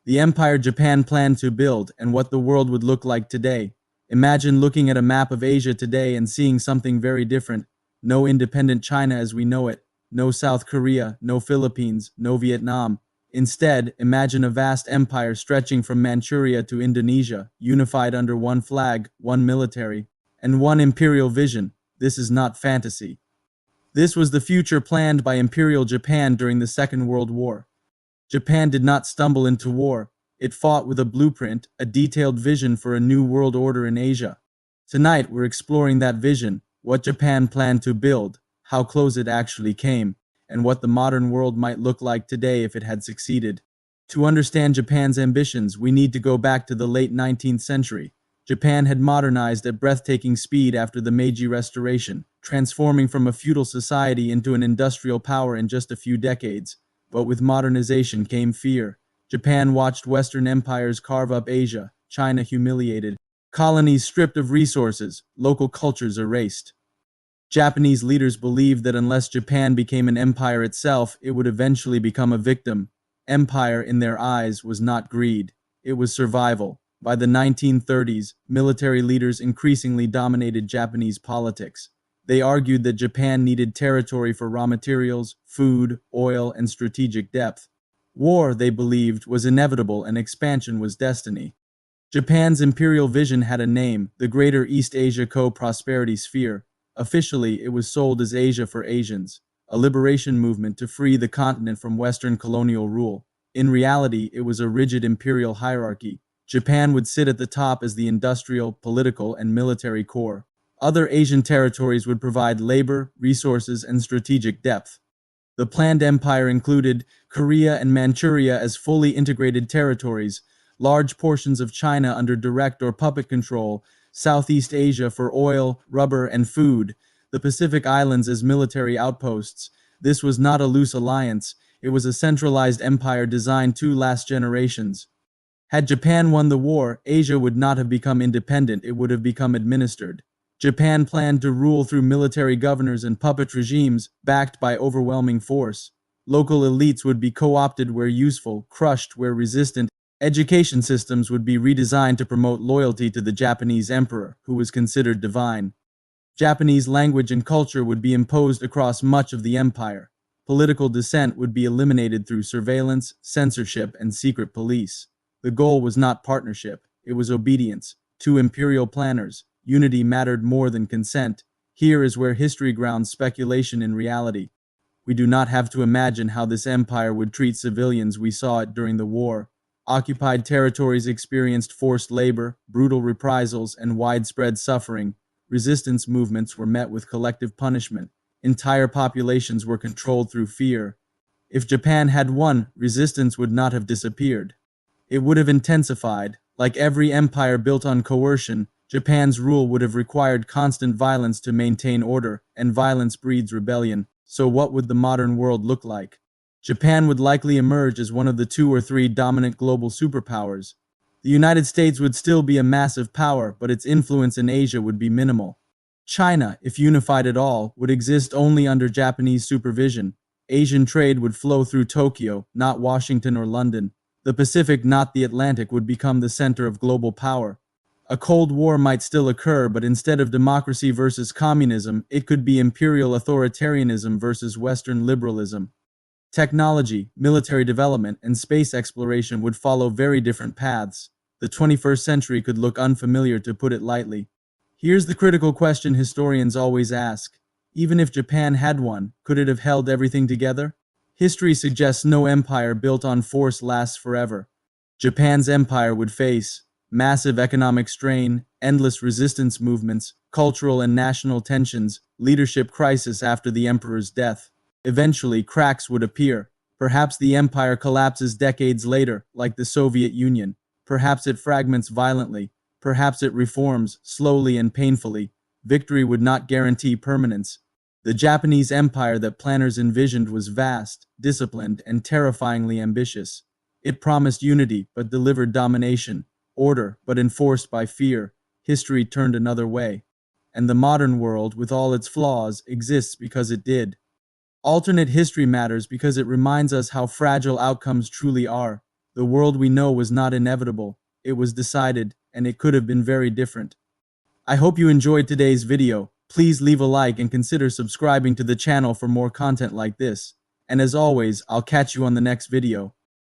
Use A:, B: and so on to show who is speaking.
A: The empire Japan planned to build and what the world would look like today. Imagine looking at a map of Asia today and seeing something very different. No independent China as we know it, no South Korea, no Philippines, no Vietnam. Instead, imagine a vast empire stretching from Manchuria to Indonesia, unified under one flag, one military, and one imperial vision. This is not fantasy. This was the future planned by Imperial Japan during the Second World War. Japan did not stumble into war. It fought with a blueprint, a detailed vision for a new world order in Asia. Tonight, we're exploring that vision, what Japan planned to build, how close it actually came, and what the modern world might look like today if it had succeeded. To understand Japan's ambitions, we need to go back to the late 19th century. Japan had modernized at breathtaking speed after the Meiji Restoration, transforming from a feudal society into an industrial power in just a few decades. But with modernization came fear. Japan watched Western empires carve up Asia, China humiliated, colonies stripped of resources, local cultures erased. Japanese leaders believed that unless Japan became an empire itself, it would eventually become a victim. Empire, in their eyes, was not greed. It was survival. By the 1930s, military leaders increasingly dominated Japanese politics. They argued that Japan needed territory for raw materials, food, oil, and strategic depth. War, they believed, was inevitable and expansion was destiny. Japan's imperial vision had a name, the Greater East Asia Co-Prosperity Sphere. Officially, it was sold as Asia for Asians, a liberation movement to free the continent from Western colonial rule. In reality, it was a rigid imperial hierarchy. Japan would sit at the top as the industrial, political, and military core. Other Asian territories would provide labor, resources, and strategic depth. The planned empire included Korea and Manchuria as fully integrated territories, large portions of China under direct or puppet control, Southeast Asia for oil, rubber, and food, the Pacific Islands as military outposts. This was not a loose alliance, it was a centralized empire designed to last generations. Had Japan won the war, Asia would not have become independent, it would have become administered. Japan planned to rule through military governors and puppet regimes, backed by overwhelming force. Local elites would be co-opted where useful, crushed where resistant. Education systems would be redesigned to promote loyalty to the Japanese emperor, who was considered divine. Japanese language and culture would be imposed across much of the empire. Political dissent would be eliminated through surveillance, censorship, and secret police. The goal was not partnership, it was obedience. To imperial planners, unity mattered more than consent. Here is where history grounds speculation in reality. We do not have to imagine how this empire would treat civilians. We saw it during the war. Occupied territories experienced forced labor, brutal reprisals, and widespread suffering. Resistance movements were met with collective punishment. Entire populations were controlled through fear. If Japan had won, resistance would not have disappeared. It would have intensified. Like every empire built on coercion, Japan's rule would have required constant violence to maintain order, and violence breeds rebellion. So what would the modern world look like? Japan would likely emerge as one of the 2 or 3 dominant global superpowers. The United States would still be a massive power, but its influence in Asia would be minimal. China, if unified at all, would exist only under Japanese supervision. Asian trade would flow through Tokyo, not Washington or London. The Pacific, not the Atlantic, would become the center of global power. A Cold War might still occur, but instead of democracy versus communism, it could be imperial authoritarianism versus Western liberalism. Technology, military development, and space exploration would follow very different paths. The 21st century could look unfamiliar, to put it lightly. Here's the critical question historians always ask. Even if Japan had won, could it have held everything together? History suggests no empire built on force lasts forever. Japan's empire would face massive economic strain, endless resistance movements, cultural and national tensions, leadership crisis after the emperor's death. Eventually, cracks would appear. Perhaps the empire collapses decades later, like the Soviet Union. Perhaps it fragments violently. Perhaps it reforms, slowly and painfully. Victory would not guarantee permanence. The Japanese empire that planners envisioned was vast, disciplined, and terrifyingly ambitious. It promised unity, but delivered domination. Order, but enforced by fear. History turned another way. And the modern world, with all its flaws, exists because it did. Alternate history matters because it reminds us how fragile outcomes truly are. The world we know was not inevitable, it was decided, and it could have been very different. I hope you enjoyed today's video. Please leave a like and consider subscribing to the channel for more content like this. And as always, I'll catch you on the next video.